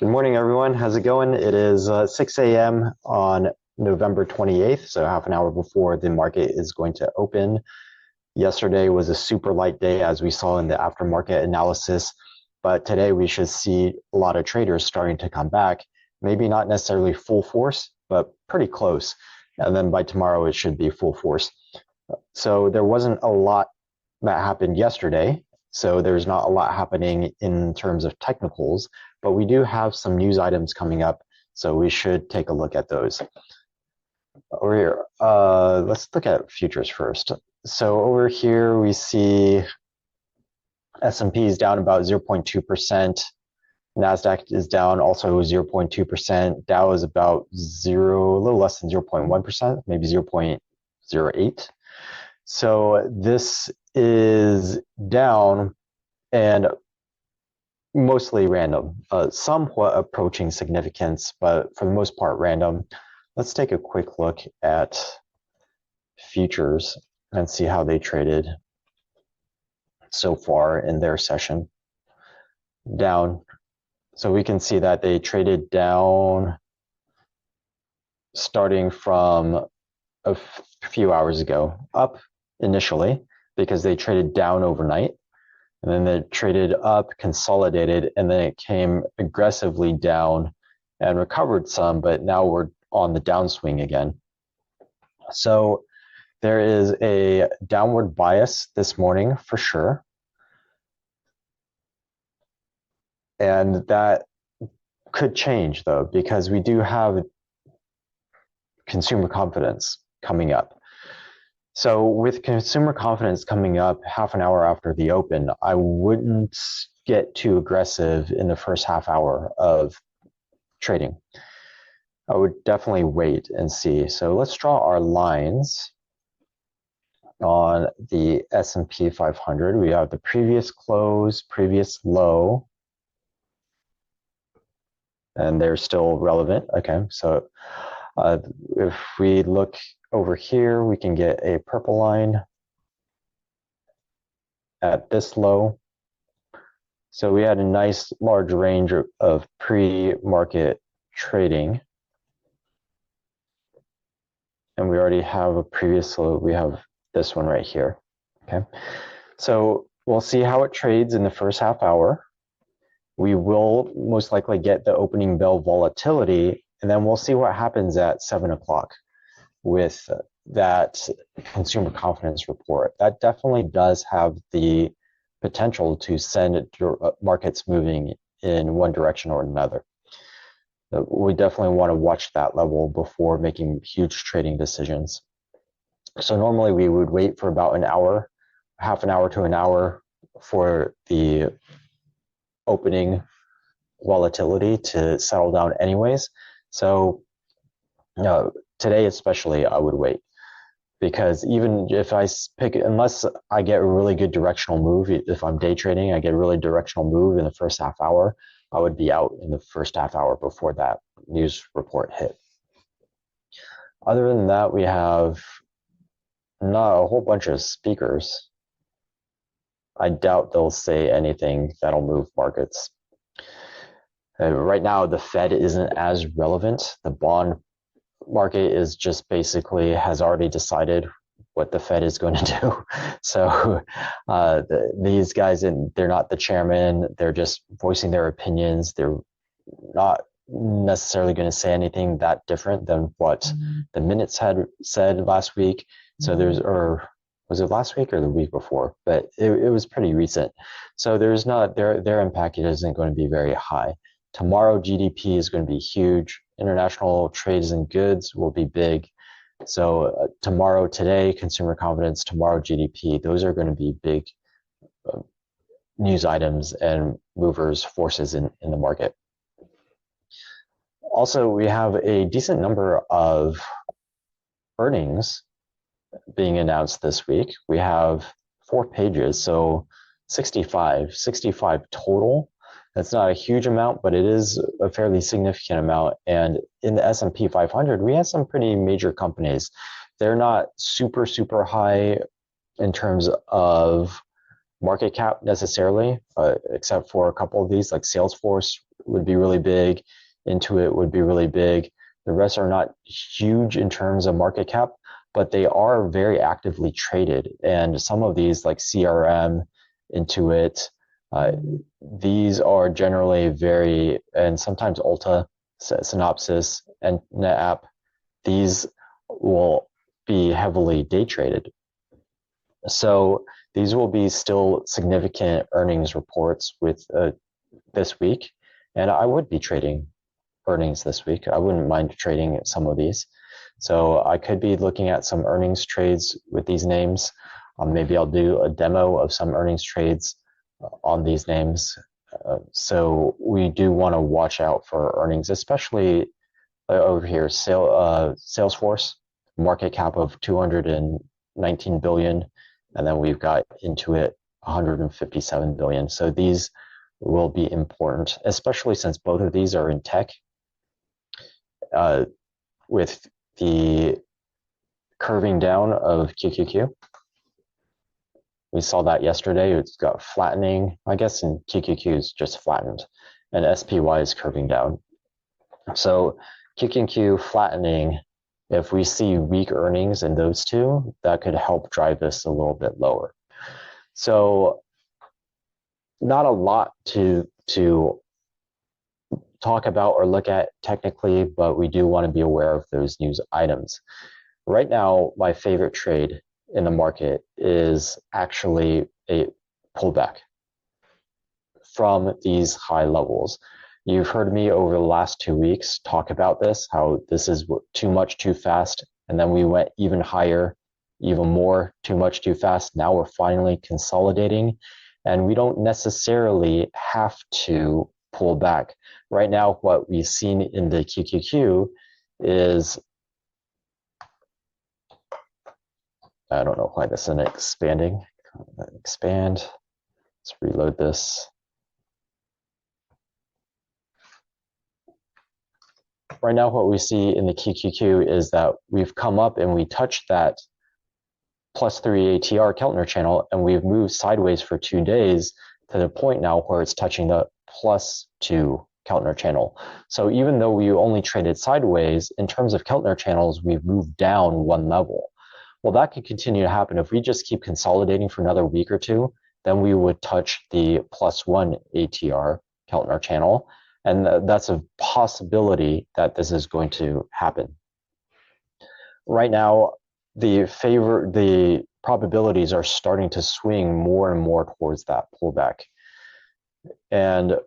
Good morning, everyone. How's it going? It is 6 a.m. on November 28th, so half an hour before the market is going to open. Yesterday was a super light day, as we saw in the aftermarket analysis, but today we should see a lot of traders starting to come back. Maybe not necessarily full force, but pretty close. And then by tomorrow, it should be full force. So there wasn't a lot that happened yesterday. So there's not a lot happening in terms of technicals, but we do have some news items coming up. So we should take a look at those. Over here, let's look at futures first. So over here, we see S&P is down about 0.2%. NASDAQ is down also 0.2%. Dow is about a little less than 0.1%, maybe 0.08. So this is down and mostly random, somewhat approaching significance, but for the most part random. Let's take a quick look at futures and see how they traded so far in their session. Down. So we can see that they traded down starting from a few hours ago, up initially because they traded down overnight, and then they traded up, consolidated, and then it came aggressively down and recovered some, but now we're on the downswing again. So there is a downward bias this morning for sure. And that could change though, because we do have consumer confidence coming up. So with consumer confidence coming up half an hour after the open, I wouldn't get too aggressive in the first half hour of trading. I would definitely wait and see. So let's draw our lines on the S&P 500. We have the previous close, previous low, and they're still relevant. Okay, so if we look over here, we can get a purple line at this low. So we had a nice large range of pre-market trading. And we already have a previous low. We have this one right here. Okay, so we'll see how it trades in the first half hour. We will most likely get the opening bell volatility, and then we'll see what happens at 7 o'clock with that consumer confidence report. That definitely does have the potential to send markets moving in one direction or another. We definitely want to watch that level before making huge trading decisions. So normally we would wait for about an hour, half an hour to an hour for the opening volatility to settle down anyways. So today especially, I would wait, because even if I pick, unless I get a really good directional move, if I'm day trading, I get a really directional move in the first half hour, I would be out in the first half hour before that news report hit. Other than that, we have not a whole bunch of speakers. I doubt they'll say anything that'll move markets. Right now, the Fed isn't as relevant. The bond market is just basically has already decided what the Fed is going to do. So these guys, they're not the chairman. They're just voicing their opinions. They're not necessarily going to say anything that different than what the minutes had said last week. So or was it last week or the week before? But it was pretty recent. So there's not, their impact isn't going to be very high. Tomorrow, GDP is going to be huge. International trades and goods will be big. So today, consumer confidence, tomorrow, GDP, those are going to be big news items and movers, forces in the market. Also, we have a decent number of earnings being announced this week. We have 4 pages, so 65 total. That's not a huge amount, but it is a fairly significant amount. And in the S&P 500, we have some pretty major companies. They're not super, super high in terms of market cap necessarily, except for a couple of these like Salesforce, would be really big. Intuit would be really big. The rest are not huge in terms of market cap, but they are very actively traded. And some of these, like CRM, Intuit, these are generally very, and sometimes Ulta, Synopsys, and NetApp, these will be heavily day traded. So these will be still significant earnings reports with this week, and I would be trading earnings this week. I wouldn't mind trading some of these. So I could be looking at some earnings trades with these names. Maybe I'll do a demo of some earnings trades on these names. So we do want to watch out for earnings, especially over here, Salesforce, market cap of 219 billion, and then we've got Intuit 157 billion. So these will be important, especially since both of these are in tech. With the curving down of QQQ, we saw that yesterday. It's got flattening, I guess, and QQQ is just flattened, and SPY is curving down. So QQQ flattening, if we see weak earnings in those two, that could help drive this a little bit lower. So not a lot to talk about or look at technically, but we do want to be aware of those news items. Right now, my favorite trade in the market is actually a pullback from these high levels. You've heard me over the last 2 weeks talk about this, how this is too much too fast, and then we went even higher, even more too much too fast. Now we're finally consolidating, and we don't necessarily have to pull back. Right now, what we've seen in the QQQ is, I don't know why this isn't expanding. Expand. Let's reload this. Right now, what we see in the QQQ is that we've come up and we touched that +3 ATR Keltner channel, and we've moved sideways for 2 days to the point now where it's touching the +2 Keltner channel. So even though we only traded sideways, in terms of Keltner channels, we've moved down 1 level. Well, that could continue to happen. If we just keep consolidating for another week or two, then we would touch the +1 ATR Keltner channel. And that's a possibility that this is going to happen. Right now, the probabilities are starting to swing more and more towards that pullback. And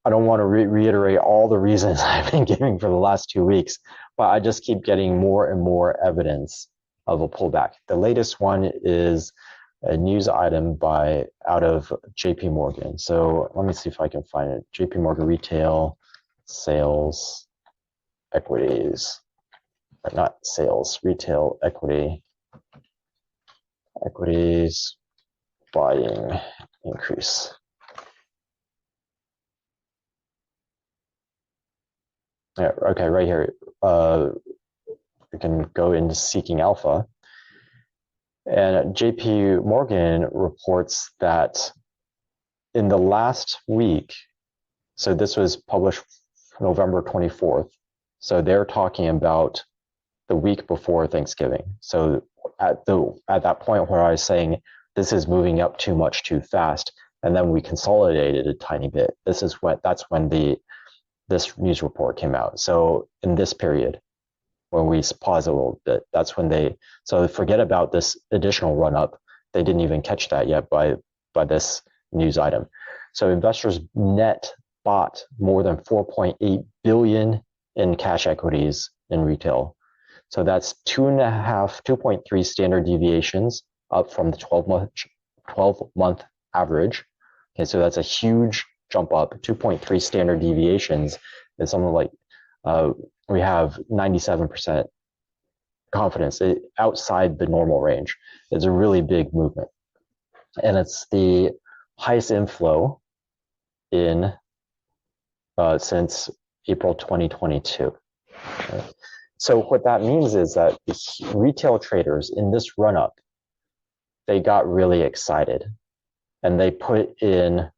I don't want to reiterate all the reasons I've been giving for the last 2 weeks, but I just keep getting more and more evidence of a pullback. The latest one is a news item out of JP Morgan. So let me see if I can find it. JP Morgan retail sales equities, not sales, retail equities buying increase. Yeah, okay, right here. We can go into Seeking Alpha. And JP Morgan reports that in the last week, so this was published November 24th, so they're talking about the week before Thanksgiving. So at that point where I was saying this is moving up too much too fast, and then we consolidated a tiny bit. That's when this news report came out. So in this period, when we pause a little bit, that's when so forget about this additional run up. They didn't even catch that yet by this news item. So investors net bought more than 4.8 billion in cash equities in retail. So that's 2.3 standard deviations up from the 12-month average. Okay, so that's a huge jump up. 2.3 standard deviations is something like we have 97% confidence outside the normal range. It's a really big movement. And it's the highest inflow in since April 2022. Okay. So what that means is that the retail traders in this run-up, they got really excited and they put in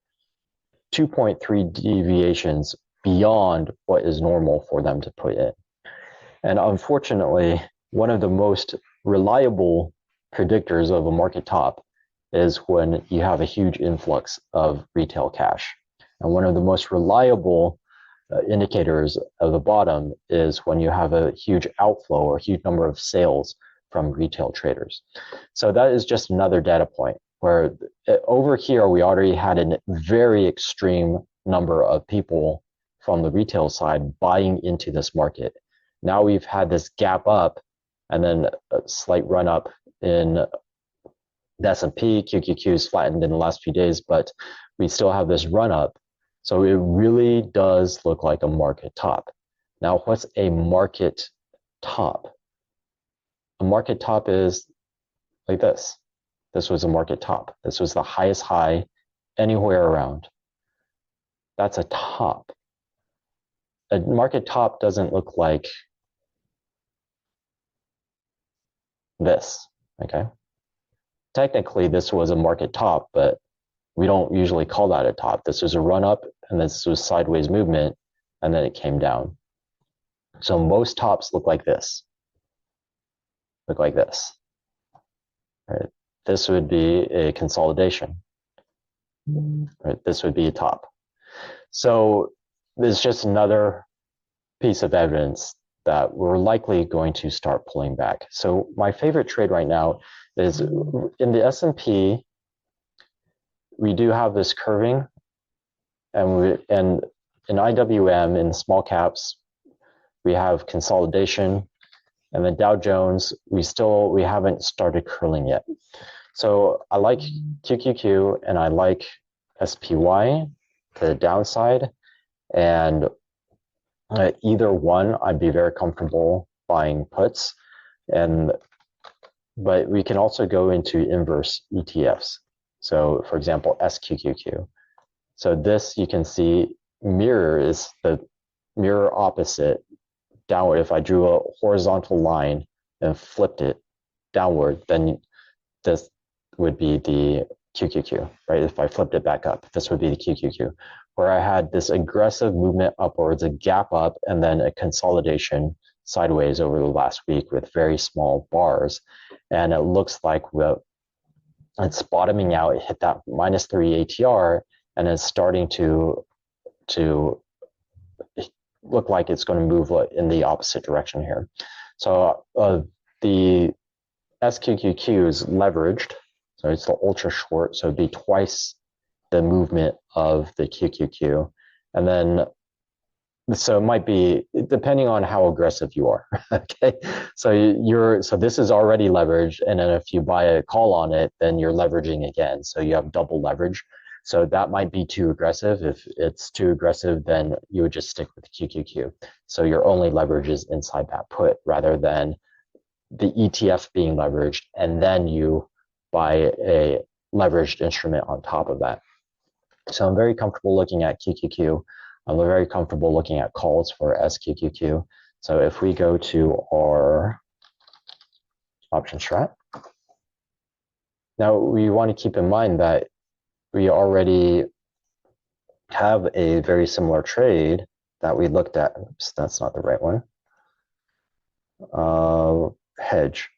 2.3 deviations beyond what is normal for them to put in. And unfortunately, one of the most reliable predictors of a market top is when you have a huge influx of retail cash. And one of the most reliable indicators of the bottom is when you have a huge outflow or a huge number of sales from retail traders. So that is just another data point where over here, we already had a very extreme number of people from the retail side buying into this market. Now we've had this gap up and then a slight run up in the S&P. QQQ's flattened in the last few days, but we still have this run up. So it really does look like a market top. Now, what's a market top? A market top is like this. This was a market top. This was the highest high anywhere around. That's a top. A market top doesn't look like this, okay? Technically, this was a market top, but we don't usually call that a top. This was a run up, and this was sideways movement, and then it came down. So most tops look like this. Look like this. Right? This would be a consolidation. Right? This would be a top. So there's just another piece of evidence that we're likely going to start pulling back. So my favorite trade right now is in the S&P. We do have this curving, and in IWM, in small caps, we have consolidation, and the Dow Jones, we haven't started curling yet. So I like QQQ and I like SPY to the downside, and either one I'd be very comfortable buying puts, but we can also go into inverse ETFs. So for example, SQQQ. So this you can see is the mirror opposite downward. If I drew a horizontal line and flipped it downward, then this would be the QQQ, right? If I flipped it back up, this would be the QQQ, where I had this aggressive movement upwards, a gap up, and then a consolidation sideways over the last week with very small bars. And it looks like it's bottoming out. It hit that -3 ATR and is starting to look like it's going to move in the opposite direction here. So the SQQQ is leveraged, so it's the ultra short, so it'd be twice the movement of the QQQ, and then so it might be depending on how aggressive you are. Okay, so this is already leveraged, and then if you buy a call on it, then you're leveraging again, so you have double leverage. So that might be too aggressive. If it's too aggressive, then you would just stick with QQQ. So your only leverage is inside that put rather than the ETF being leveraged, and then you buy a leveraged instrument on top of that. So I'm very comfortable looking at QQQ. I'm very comfortable looking at calls for SQQQ. So if we go to our option strat, now we want to keep in mind that we already have a very similar trade that we looked at. Oops, that's not the right one. Hedge.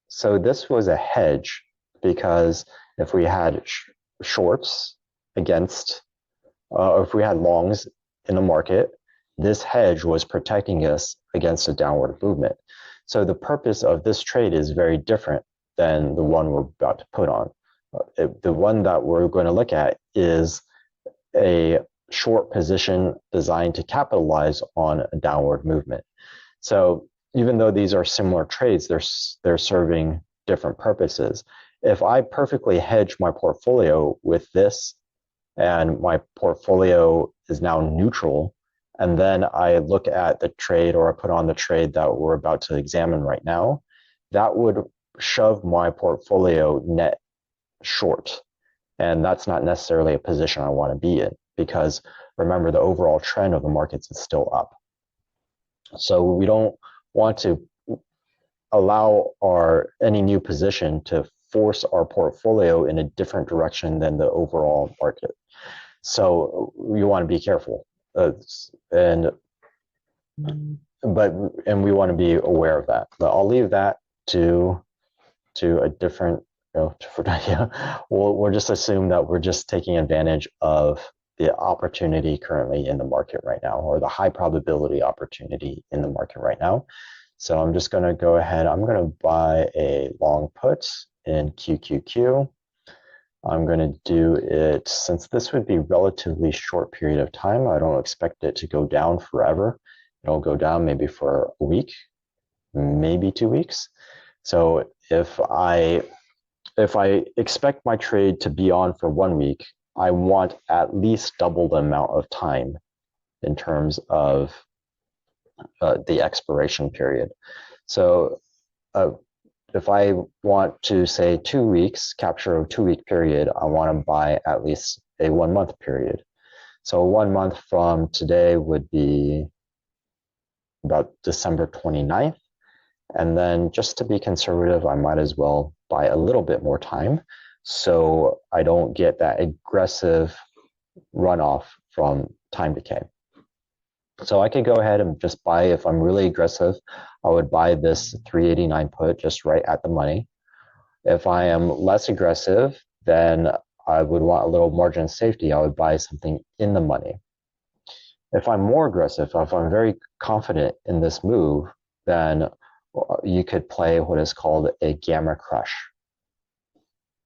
So this was a hedge because if we had shorts against, if we had longs in the market, this hedge was protecting us against a downward movement. So the purpose of this trade is very different than the one we're about to put on. The one that we're going to look at is a short position designed to capitalize on a downward movement. So even though these are similar trades, they're serving different purposes. If I perfectly hedge my portfolio with this, and my portfolio is now neutral, and then I look at the trade or I put on the trade that we're about to examine right now, that would shove my portfolio net short. And that's not necessarily a position I want to be in, because remember, the overall trend of the markets is still up. So we don't want to allow any new position to force our portfolio in a different direction than the overall market. So you want to be careful, and we want to be aware of that. But I'll leave that to a different, we'll just assume that we're just taking advantage of the opportunity currently in the market right now, or the high probability opportunity in the market right now. So I'm just going to go ahead. I'm going to buy a long put in QQQ. I'm going to do it, since this would be relatively short period of time, I don't expect it to go down forever. It'll go down maybe for a week, maybe 2 weeks. So if I expect my trade to be on for 1 week, I want at least double the amount of time in terms of the expiration period. So if I want to say 2 weeks, capture a 2-week period, I want to buy at least a 1 month period. So 1 month from today would be about December 29th. And then just to be conservative, I might as well buy a little bit more time so I don't get that aggressive runoff from time decay. So I could go ahead and just buy, if I'm really aggressive, I would buy this 389 put just right at the money. If I am less aggressive, then I would want a little margin of safety. I would buy something in the money. If I'm more aggressive, if I'm very confident in this move, then you could play what is called a gamma crush.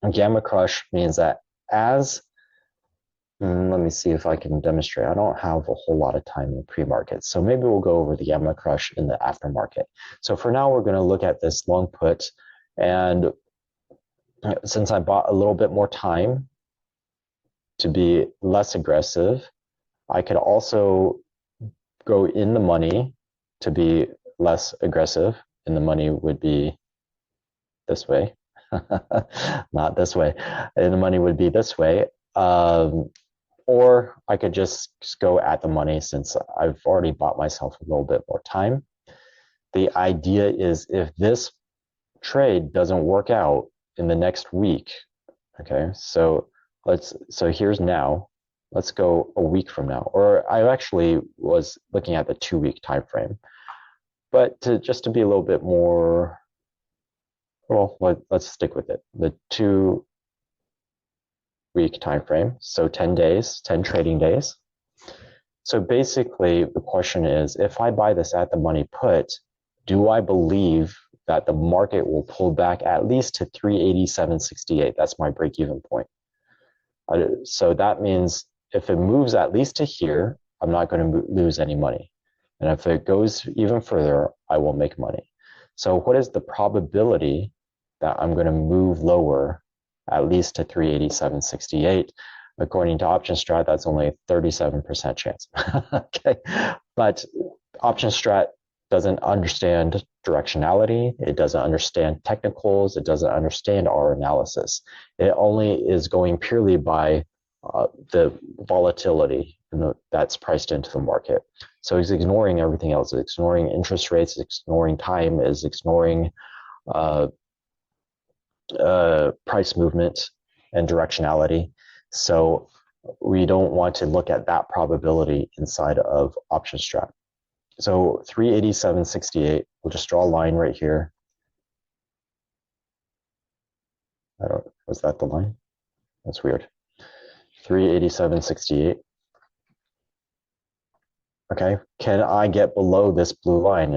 A gamma crush means that let me see if I can demonstrate. I don't have a whole lot of time in the pre-market, so maybe we'll go over the gamma crush in the aftermarket. So for now, we're going to look at this long put, and since I bought a little bit more time to be less aggressive, I could also go in the money to be less aggressive. And the money would be this way, not this way. And the money would be this way. Or I could just go at the money, since I've already bought myself a little bit more time. The idea is, if this trade doesn't work out in the next week, okay, so here's now, let's go a week from now, or I actually was looking at the 2-week time frame. But just to be a little bit more, well, let's stick with it. The 2-week time frame, so 10 days, 10 trading days. So basically, the question is, if I buy this at the money put, do I believe that the market will pull back at least to 387.68? That's my break-even point. So that means if it moves at least to here, I'm not going to lose any money. And if it goes even further, I will make money. So what is the probability that I'm going to move lower at least to 387.68? According to OptionStrat, that's only a 37% chance. Okay, but OptionStrat doesn't understand directionality. It doesn't understand technicals. It doesn't understand our analysis. It only is going purely by the volatility that's priced into the market. So he's ignoring everything else. It's ignoring interest rates, it's ignoring time, is ignoring price movement and directionality. So we don't want to look at that probability inside of OptionStrat. So 387.68, we'll just draw a line right here. Was that the line? That's weird. 387.68. Okay, can I get below this blue line?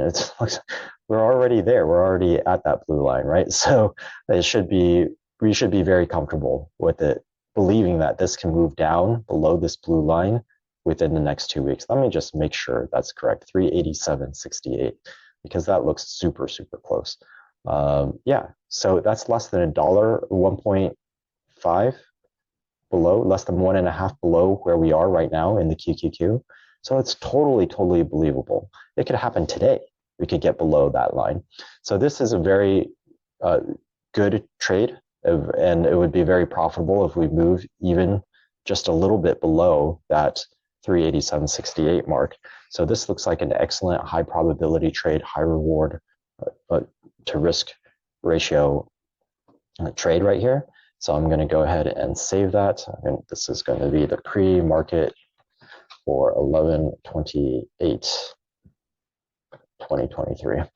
We're already there. We're already at that blue line, right? So we should be very comfortable with it, believing that this can move down below this blue line within the next 2 weeks. Let me just make sure that's correct. 387.68, because that looks super, super close. Yeah, so that's less than $1, 1.5 below, less than 1.5 below where we are right now in the QQQ. So it's totally, totally believable. It could happen today. We could get below that line. So this is a very good trade, and it would be very profitable if we move even just a little bit below that 387.68 mark. So this looks like an excellent high probability trade, high reward to risk ratio trade right here. So I'm going to go ahead and save that. This is going to be the pre-market for 11/28/2023.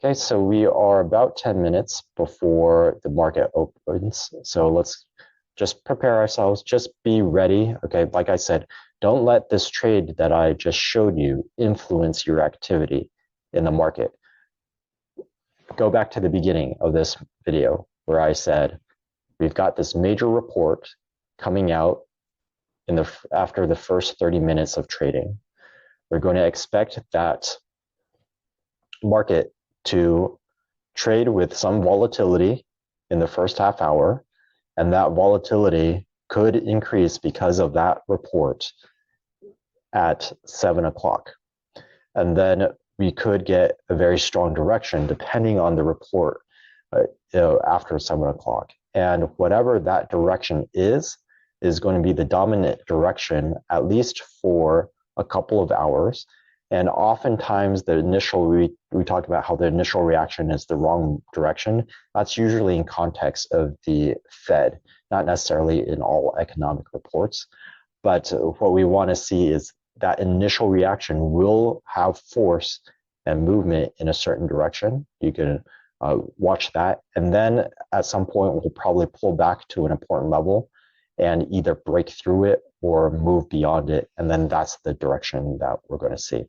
Okay, so we are about 10 minutes before the market opens. So let's just prepare ourselves, just be ready. Okay, like I said, don't let this trade that I just showed you influence your activity in the market. Go back to the beginning of this video where I said, we've got this major report coming out after the first 30 minutes of trading. We're going to expect that market to trade with some volatility in the first half hour, and that volatility could increase because of that report at 7 o'clock. And then we could get a very strong direction depending on the report after 7 o'clock. And whatever that direction is going to be the dominant direction, at least for a couple of hours. And oftentimes the initial, we talked about how the initial reaction is the wrong direction. That's usually in context of the Fed, not necessarily in all economic reports. But what we want to see is that initial reaction will have force and movement in a certain direction. You can watch that. And then at some point, we'll probably pull back to an important level and either break through it or move beyond it. And then that's the direction that we're going to see.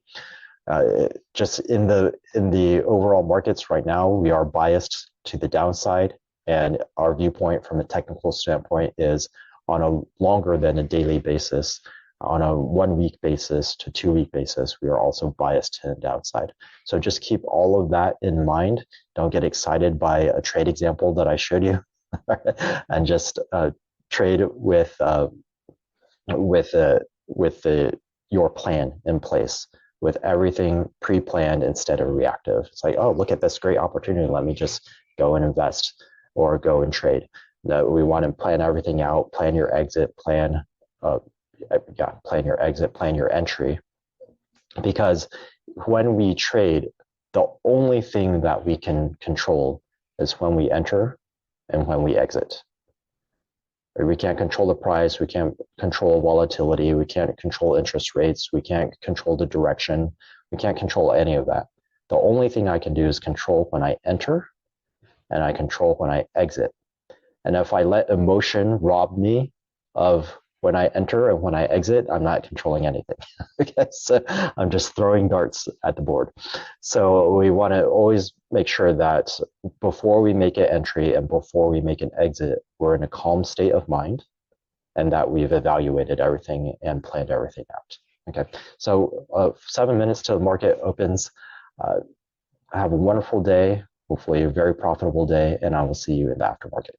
Just in the overall markets right now, we are biased to the downside. And our viewpoint from a technical standpoint is on a longer than a daily basis, on a 1 week basis to 2 week basis, we are also biased to the downside. So just keep all of that in mind. Don't get excited by a trade example that I showed you and just trade with your plan in place, with everything pre-planned instead of reactive. It's like, oh, look at this great opportunity. Let me just go and invest or go and trade. No, we want to plan everything out, plan your exit, plan your exit, plan your entry. Because when we trade, the only thing that we can control is when we enter and when we exit. We can't control the price, we can't control volatility, we can't control interest rates, we can't control the direction, we can't control any of that. The only thing I can do is control when I enter and I control when I exit. And if I let emotion rob me of when I enter and when I exit, I'm not controlling anything. Okay, so I'm just throwing darts at the board. So we want to always make sure that before we make an entry and before we make an exit, we're in a calm state of mind and that we've evaluated everything and planned everything out. Okay, so 7 minutes till the market opens. Have a wonderful day, hopefully a very profitable day, and I will see you in the aftermarket.